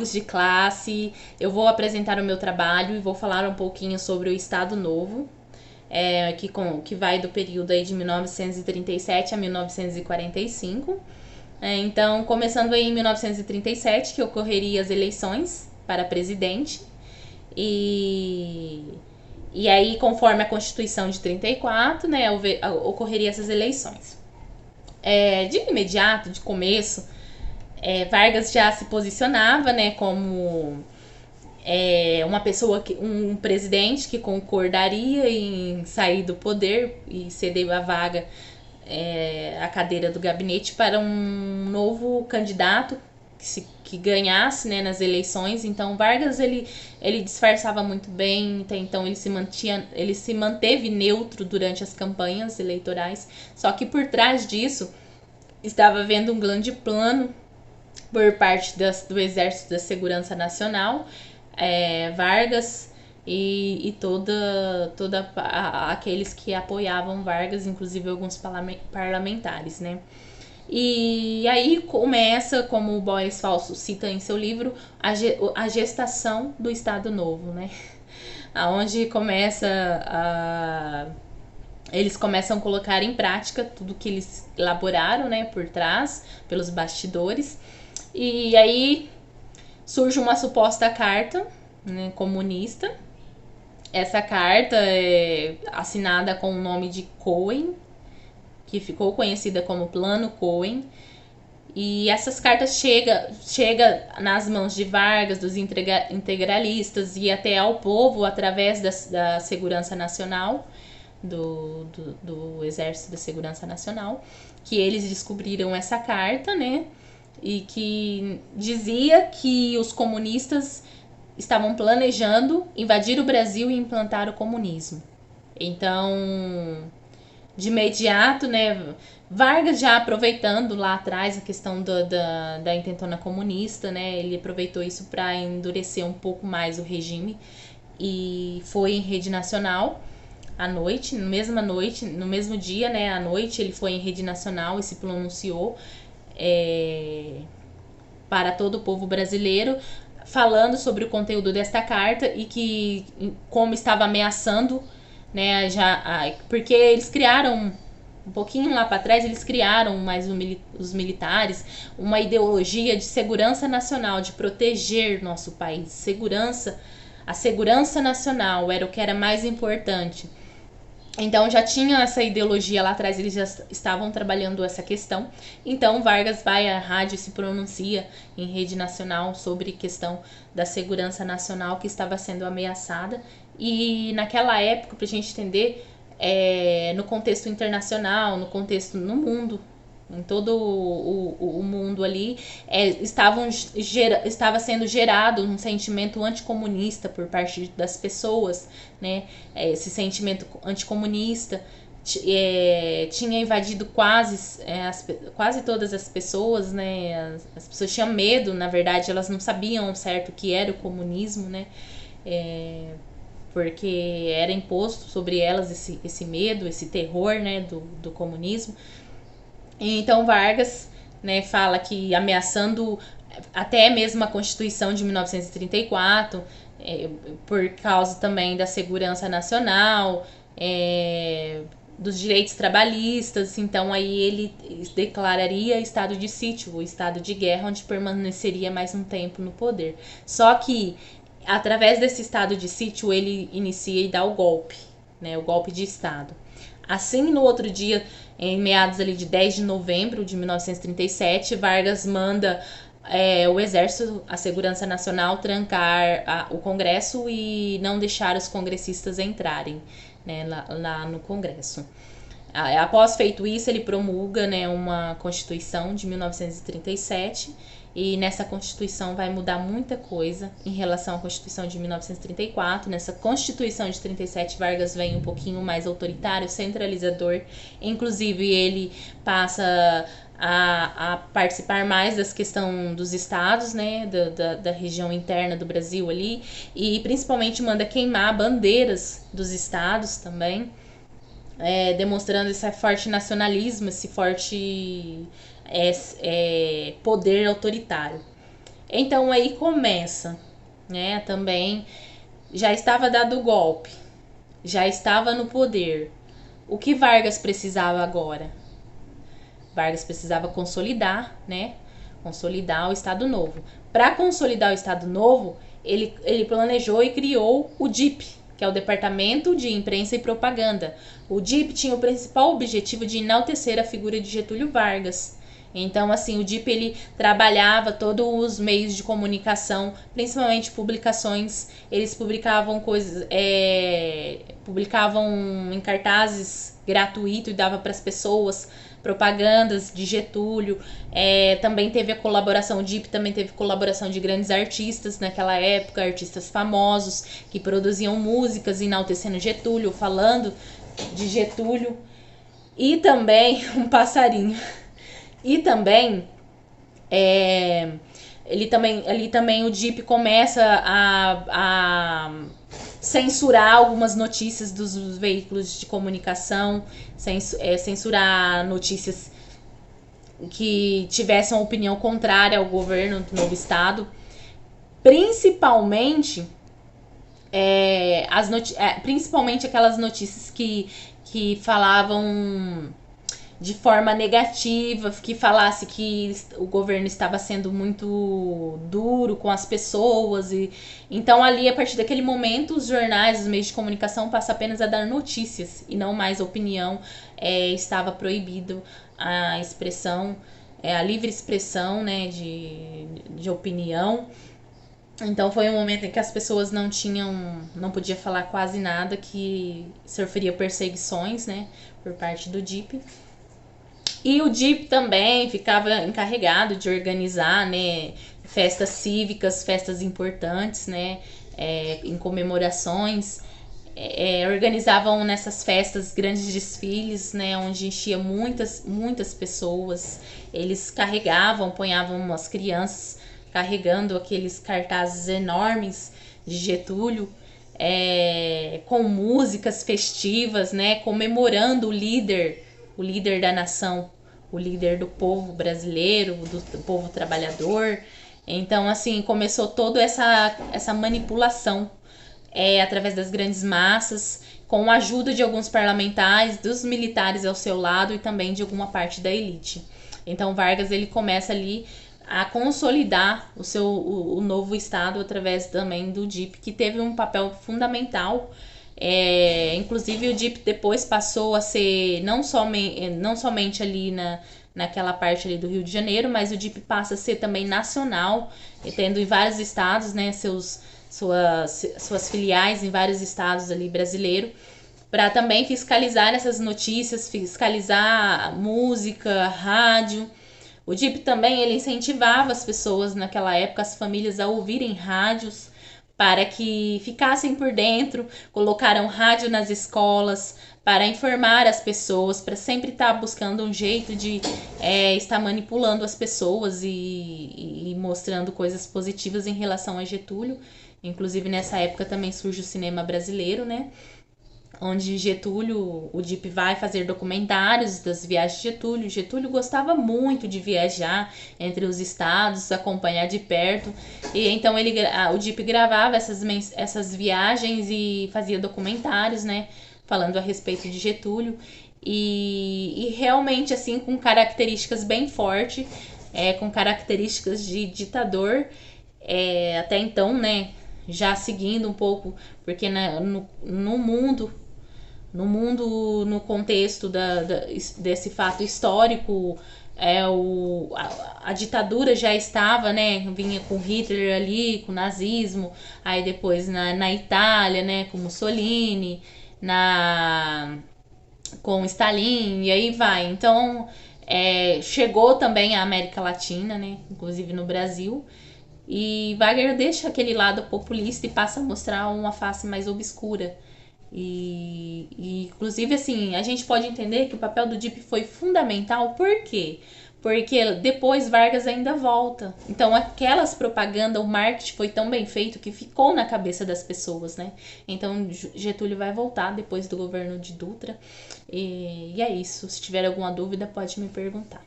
amigos de classe. Eu vou apresentar o meu trabalho e vou falar um pouquinho sobre o Estado Novo, que vai do período aí de 1937 a 1945. Então, começando aí em 1937, que ocorreria as eleições para presidente. E aí, conforme a Constituição de 34, né, ocorreria essas eleições. De imediato, de começo, Vargas já se posicionava, né, como uma pessoa, um presidente que concordaria em sair do poder e ceder a vaga, a cadeira do gabinete para um novo candidato que ganhasse, né, nas eleições. Então Vargas ele disfarçava muito bem, então ele se manteve neutro durante as campanhas eleitorais. Só que por trás disso estava havendo um grande plano por parte do Exército da Segurança Nacional, Vargas e toda aqueles que apoiavam Vargas, inclusive alguns parlamentares, né? E aí começa, como o Boris Falso cita em seu livro, a gestação do Estado Novo, né? Onde eles começam a colocar em prática tudo que eles elaboraram, né, por trás, pelos bastidores. E aí surge uma suposta carta, né, comunista. Essa carta é assinada com o nome de Cohen, que ficou conhecida como Plano Cohen. E essas cartas chega nas mãos de Vargas, dos integralistas e até ao povo através da Segurança Nacional, do Exército da Segurança Nacional, que eles descobriram essa carta, né? E que dizia que os comunistas estavam planejando invadir o Brasil e implantar o comunismo. Então, de imediato, né, Vargas já aproveitando lá atrás a questão da intentona comunista, né, ele aproveitou isso para endurecer um pouco mais o regime e foi em rede nacional à noite, no mesmo dia, né, à noite ele foi em rede nacional e se pronunciou para todo o povo brasileiro, falando sobre o conteúdo desta carta e que como estava ameaçando, né, porque eles criaram um pouquinho lá para trás, eles criaram mais os militares uma ideologia de segurança nacional, de proteger nosso país, a segurança nacional era o que era mais importante. Então já tinha essa ideologia lá atrás, eles já estavam trabalhando essa questão. Então Vargas vai à rádio e se pronuncia em rede nacional sobre a questão da segurança nacional que estava sendo ameaçada. E naquela época, para a gente entender, no contexto internacional, no contexto no mundo, em todo o mundo ali, estava sendo gerado um sentimento anticomunista por parte das pessoas, né? Esse sentimento anticomunista tinha invadido quase todas as pessoas, né? As pessoas tinham medo, na verdade, elas não sabiam certo o que era o comunismo, né? Porque era imposto sobre elas esse medo, esse terror, né, do comunismo. Então Vargas, né, fala que ameaçando até mesmo a Constituição de 1934, por causa também da segurança nacional, dos direitos trabalhistas. Então aí ele declararia estado de sítio, o estado de guerra, onde permaneceria mais um tempo no poder. Só que através desse estado de sítio ele inicia e dá o golpe, né, o golpe de estado. Assim, no outro dia, em meados ali de 10 de novembro de 1937, Vargas manda o Exército, a Segurança Nacional, trancar o Congresso e não deixar os congressistas entrarem, né, lá no Congresso. Após feito isso, ele promulga, né, uma Constituição de 1937 e nessa Constituição vai mudar muita coisa em relação à Constituição de 1934. Nessa Constituição de 37, Vargas vem um pouquinho mais autoritário, centralizador. Inclusive, ele passa a participar mais das questões dos estados, né, da região interna do Brasil ali, e principalmente manda queimar bandeiras dos estados também, demonstrando esse forte nacionalismo, esse forte poder autoritário. Então aí começa, né, também já estava dado o golpe, já estava no poder. O que Vargas precisava agora? Vargas precisava consolidar, né? Consolidar o Estado Novo. Para consolidar o Estado Novo, ele planejou e criou o DIP, que é o Departamento de Imprensa e Propaganda. O DIP tinha o principal objetivo de enaltecer a figura de Getúlio Vargas. Então, assim, o DIP ele trabalhava todos os meios de comunicação, principalmente publicações. Eles publicavam coisas, publicavam em cartazes gratuito e dava para as pessoas propagandas de Getúlio. Também teve a colaboração, o DIP também teve colaboração de grandes artistas naquela época, artistas famosos que produziam músicas enaltecendo Getúlio, falando de Getúlio. E também um passarinho. E também ali também o DIP começa a censurar algumas notícias dos veículos de comunicação, censurar notícias que tivessem uma opinião contrária ao governo do novo estado, principalmente principalmente aquelas notícias que falavam de forma negativa, que falasse que o governo estava sendo muito duro com as pessoas. Então ali, a partir daquele momento, os jornais, os meios de comunicação passam apenas a dar notícias e não mais opinião. Estava proibido a expressão, a livre expressão, né, de opinião. Então foi um momento em que as pessoas não podia falar quase nada, que sofria perseguições, né, por parte do DIP. E o DIP também ficava encarregado de organizar, né, festas cívicas, festas importantes, né, em comemorações. Organizavam nessas festas grandes desfiles, né, onde enchia muitas pessoas. Eles ponhavam as crianças carregando aqueles cartazes enormes de Getúlio, com músicas festivas, né, comemorando o líder da nação, o líder do povo brasileiro, do povo trabalhador. Então, assim, começou toda essa manipulação através das grandes massas, com a ajuda de alguns parlamentares, dos militares ao seu lado e também de alguma parte da elite. Então, Vargas ele começa ali a consolidar o novo Estado através também do DIP, que teve um papel fundamental. Inclusive o DIP depois passou a ser não somente ali naquela parte ali do Rio de Janeiro, mas o DIP passa a ser também nacional, tendo em vários estados, né, suas filiais em vários estados ali brasileiros, para também fiscalizar essas notícias, fiscalizar música, rádio. O DIP também ele incentivava as pessoas naquela época, as famílias, a ouvirem rádios, para que ficassem por dentro. Colocaram rádio nas escolas para informar as pessoas, para sempre estar buscando um jeito de estar manipulando as pessoas e mostrando coisas positivas em relação a Getúlio. Inclusive, nessa época também surge o cinema brasileiro, né? Onde o DIP vai fazer documentários das viagens de Getúlio. Getúlio gostava muito de viajar entre os estados, acompanhar de perto. E então o DIP gravava essas viagens e fazia documentários, né, falando a respeito de Getúlio. E realmente, assim, com características bem fortes, com características de ditador, até então, né, já seguindo um pouco, porque no mundo, no contexto desse fato histórico, a ditadura já estava, né, vinha com Hitler ali, com o nazismo, aí depois na Itália, né, com Mussolini, com Stalin, e aí vai. Então, chegou também à América Latina, né, inclusive no Brasil. E Wagner deixa aquele lado populista e passa a mostrar uma face mais obscura. E inclusive, assim, a gente pode entender que o papel do DIP foi fundamental. Por quê? Porque depois Vargas ainda volta. Então, aquelas propagandas, o marketing foi tão bem feito que ficou na cabeça das pessoas, né? Então, Getúlio vai voltar depois do governo de Dutra. E é isso. Se tiver alguma dúvida, pode me perguntar.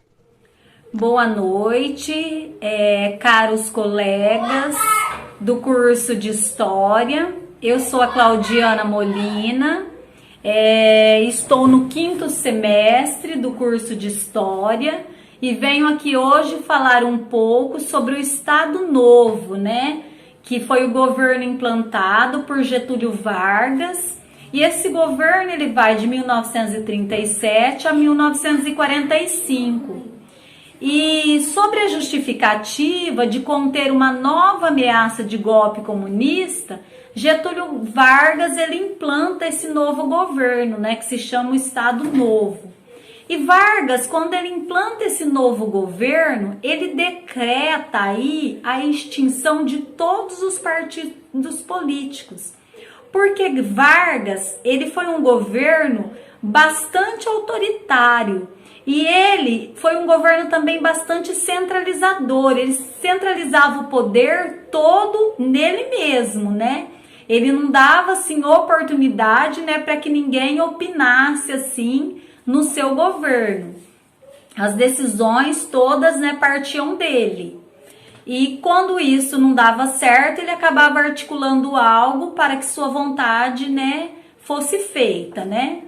Boa noite, caros colegas do curso de História. Eu sou a Claudiana Molina, estou no 5º semestre do curso de História e venho aqui hoje falar um pouco sobre o Estado Novo, né? Que foi o governo implantado por Getúlio Vargas. E esse governo ele vai de 1937 a 1945. E sobre a justificativa de conter uma nova ameaça de golpe comunista, Getúlio Vargas ele implanta esse novo governo, né, que se chama o Estado Novo. E Vargas, quando ele implanta esse novo governo, ele decreta aí a extinção de todos os partidos políticos. Porque Vargas, ele foi um governo bastante autoritário. E ele foi um governo também bastante centralizador. Ele centralizava o poder todo nele mesmo, né? Ele não dava assim oportunidade, né, para que ninguém opinasse assim no seu governo. As decisões todas, né, partiam dele. E quando isso não dava certo, ele acabava articulando algo para que sua vontade, né, fosse feita, né?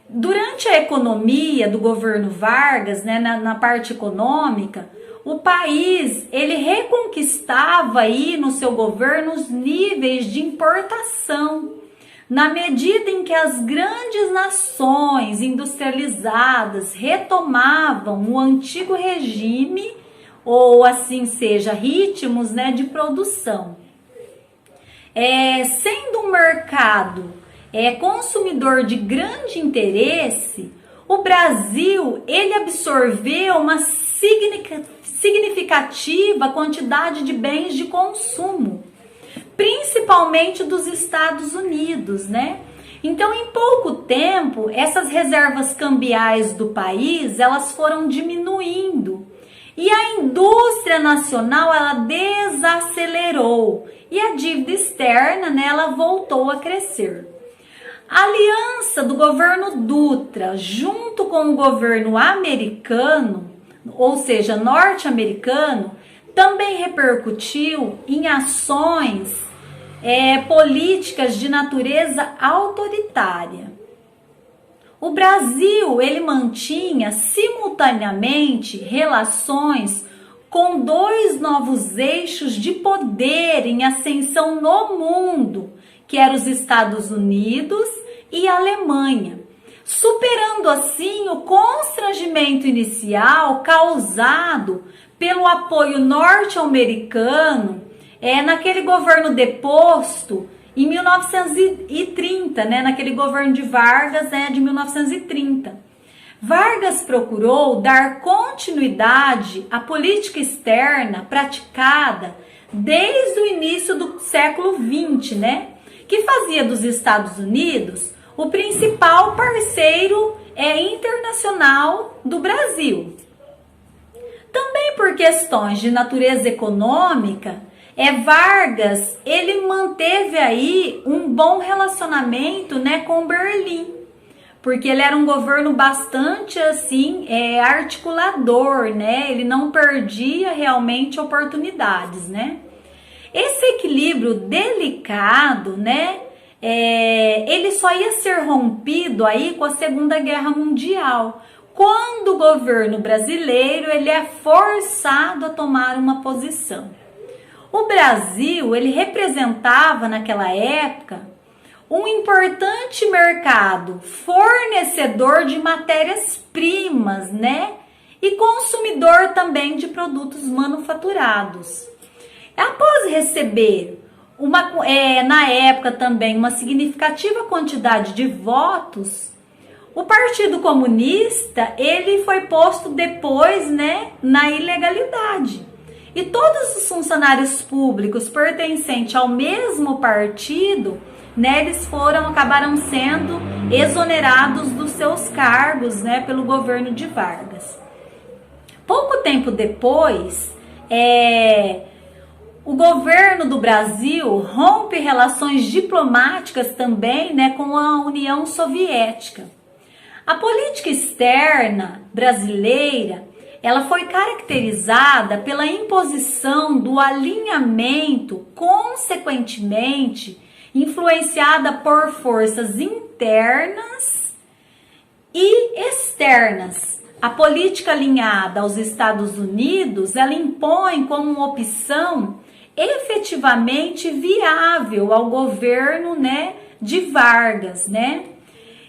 Durante a economia do governo Vargas, né, na parte econômica, o país ele reconquistava aí no seu governo os níveis de importação, na medida em que as grandes nações industrializadas retomavam o antigo regime, ou assim seja, ritmos, né, de produção. Sendo um mercado consumidor de grande interesse, o Brasil ele absorveu uma significativa quantidade de bens de consumo, principalmente dos Estados Unidos, né? Então, em pouco tempo, essas reservas cambiais do país, elas foram diminuindo. E a indústria nacional, ela desacelerou. E a dívida externa, né, ela voltou a crescer. A aliança do governo Dutra junto com o governo americano, ou seja, norte-americano, também repercutiu em ações políticas de natureza autoritária. O Brasil ele mantinha simultaneamente relações com dois novos eixos de poder em ascensão no mundo, que eram os Estados Unidos e a Alemanha, superando assim o constrangimento inicial causado pelo apoio norte-americano naquele governo deposto em 1930, né, naquele governo de Vargas, de 1930. Vargas procurou dar continuidade à política externa praticada desde o início do século XX, né, que fazia dos Estados Unidos o principal parceiro internacional do Brasil. Também por questões de natureza econômica, Vargas ele manteve aí um bom relacionamento, né, com Berlim, porque ele era um governo bastante assim articulador, né? Ele não perdia realmente oportunidades, né? Esse equilíbrio delicado, né, ele só ia ser rompido aí com a Segunda Guerra Mundial, quando o governo brasileiro ele é forçado a tomar uma posição. O Brasil ele representava naquela época um importante mercado fornecedor de matérias-primas, né, e consumidor também de produtos manufaturados. Após receber na época também uma significativa quantidade de votos, o Partido Comunista ele foi posto depois, né, na ilegalidade. E todos os funcionários públicos pertencentes ao mesmo partido, né, eles acabaram sendo exonerados dos seus cargos, né, pelo governo de Vargas. Pouco tempo depois, o governo do Brasil rompe relações diplomáticas também, né, com a União Soviética. A política externa brasileira ela foi caracterizada pela imposição do alinhamento, consequentemente influenciada por forças internas e externas. A política alinhada aos Estados Unidos, ela impõe como uma opção efetivamente viável ao governo, né, de Vargas, né?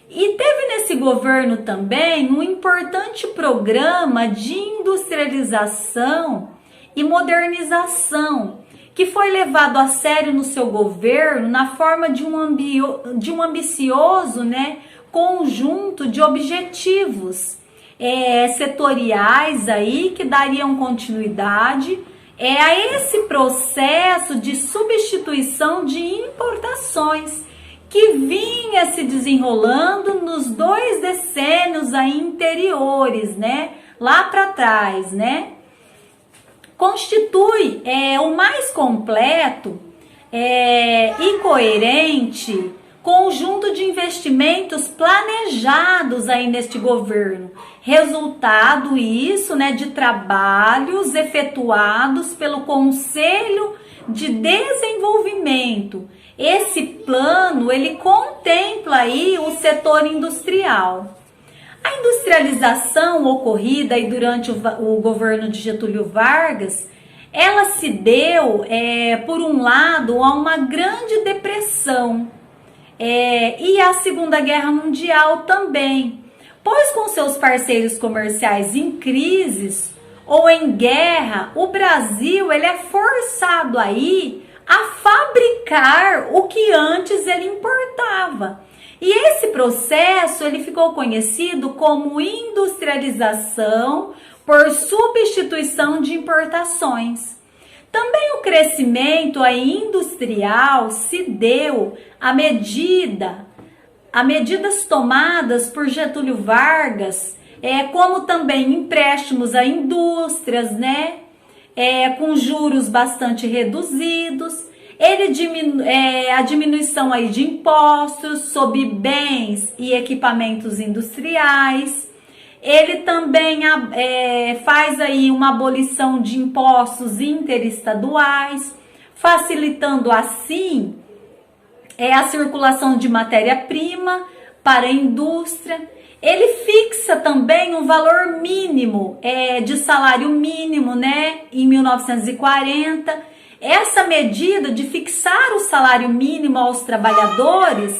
E teve nesse governo também um importante programa de industrialização e modernização, que foi levado a sério no seu governo na forma de um ambicioso, né, conjunto de objetivos setoriais aí que dariam continuidade a esse processo de substituição de importações que vinha se desenrolando nos 2 decênios aí anteriores, né, lá para trás, né? Constitui o mais completo e coerente conjunto de investimentos planejados aí neste governo. Resultado isso, né, de trabalhos efetuados pelo Conselho de Desenvolvimento. Esse plano, ele contempla aí o setor industrial. A industrialização ocorrida aí durante o governo de Getúlio Vargas, ela se deu, por um lado, a uma grande depressão e a Segunda Guerra Mundial também, pois com seus parceiros comerciais em crises ou em guerra, o Brasil ele é forçado aí a fabricar o que antes ele importava. E esse processo ele ficou conhecido como industrialização por substituição de importações. Também o crescimento aí industrial se deu à medidas tomadas por Getúlio Vargas, como também empréstimos a indústrias, né? Com juros bastante reduzidos, a diminuição aí de impostos sobre bens e equipamentos industriais. Ele também faz aí uma abolição de impostos interestaduais, facilitando assim a circulação de matéria-prima para a indústria. Ele fixa também um valor mínimo de salário mínimo, né, em 1940. Essa medida de fixar o salário mínimo aos trabalhadores,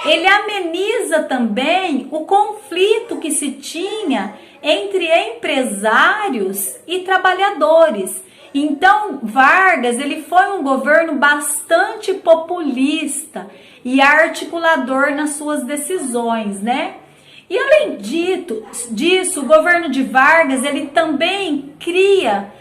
ele ameniza também o conflito que se tinha entre empresários e trabalhadores. Então, Vargas, ele foi um governo bastante populista e articulador nas suas decisões, né? E além disso, o governo de Vargas, ele também cria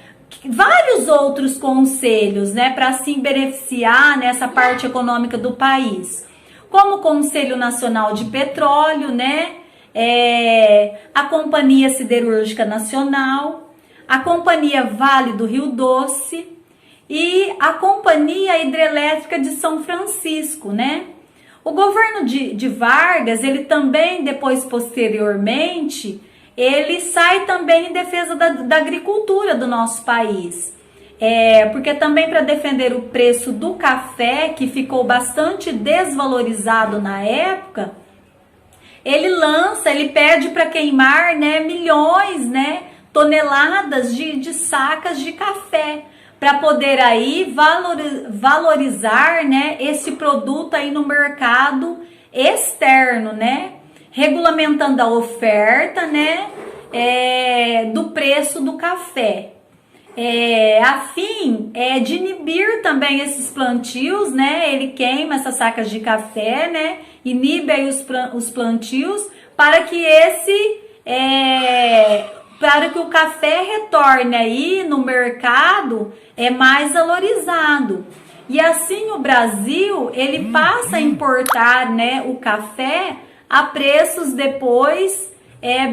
vários outros conselhos, né, para assim beneficiar nessa parte econômica do país, como o Conselho Nacional de Petróleo, né, a Companhia Siderúrgica Nacional, a Companhia Vale do Rio Doce e a Companhia Hidrelétrica de São Francisco, né? O governo de Vargas, ele também, depois, posteriormente, ele sai também em defesa da agricultura do nosso país. Porque também para defender o preço do café, que ficou bastante desvalorizado na época, ele pede para queimar, né, milhões, né, toneladas de sacas de café, para poder aí valorizar, né, esse produto aí no mercado externo, né, regulamentando a oferta, né, do preço do café, a fim de inibir também esses plantios, né, ele queima essas sacas de café, né, inibe aí os plantios para que para que o café retorne aí no mercado mais valorizado. E assim o Brasil, ele passa a importar, né, o café a preços depois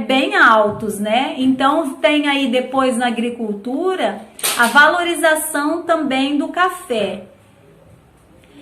bem altos, né? Então tem aí depois na agricultura a valorização também do café.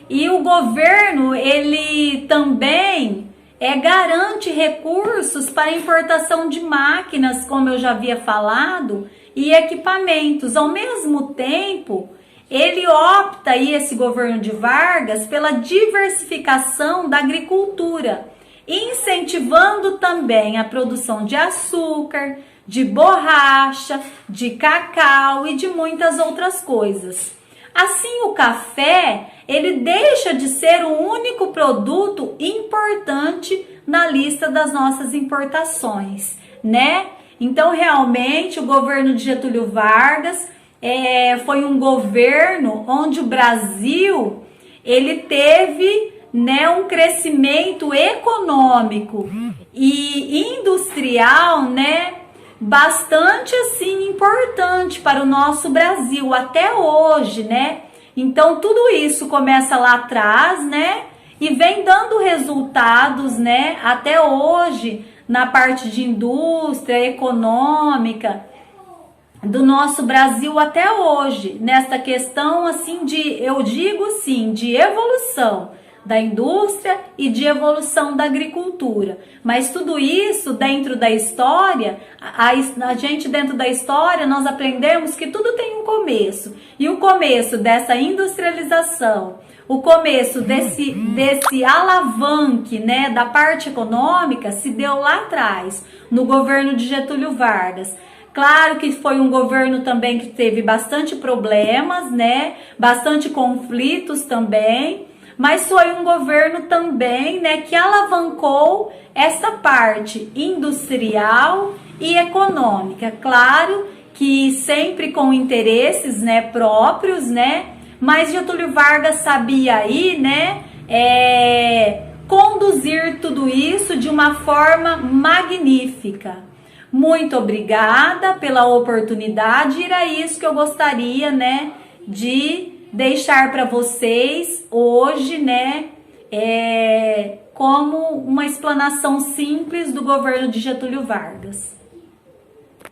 E o governo, ele também garante recursos para importação de máquinas, como eu já havia falado, e equipamentos. Ao mesmo tempo, ele opta, aí, esse governo de Vargas, pela diversificação da agricultura, incentivando também a produção de açúcar, de borracha, de cacau e de muitas outras coisas. Assim, o café, ele deixa de ser o único produto importante na lista das nossas importações, né? Então, realmente, o governo de Getúlio Vargas foi um governo onde o Brasil, ele teve, né, um crescimento econômico e industrial, né, bastante assim importante para o nosso Brasil até hoje, né? Então tudo isso começa lá atrás, né? E vem dando resultados, né? Até hoje na parte de indústria econômica do nosso Brasil até hoje, nessa questão assim de, eu digo sim, de evolução da indústria e de evolução da agricultura. Mas tudo isso dentro da história, a gente dentro da história, nós aprendemos que tudo tem um começo. E o começo dessa industrialização, o começo desse alavanque, né, da parte econômica se deu lá atrás, no governo de Getúlio Vargas. Claro que foi um governo também que teve bastante problemas, né, bastante conflitos também, mas foi um governo também, né, que alavancou essa parte industrial e econômica. Claro que sempre com interesses, né, próprios, né, mas Getúlio Vargas sabia aí, né, conduzir tudo isso de uma forma magnífica. Muito obrigada pela oportunidade, e era isso que eu gostaria, né, de deixar para vocês hoje, né, como uma explanação simples do governo de Getúlio Vargas.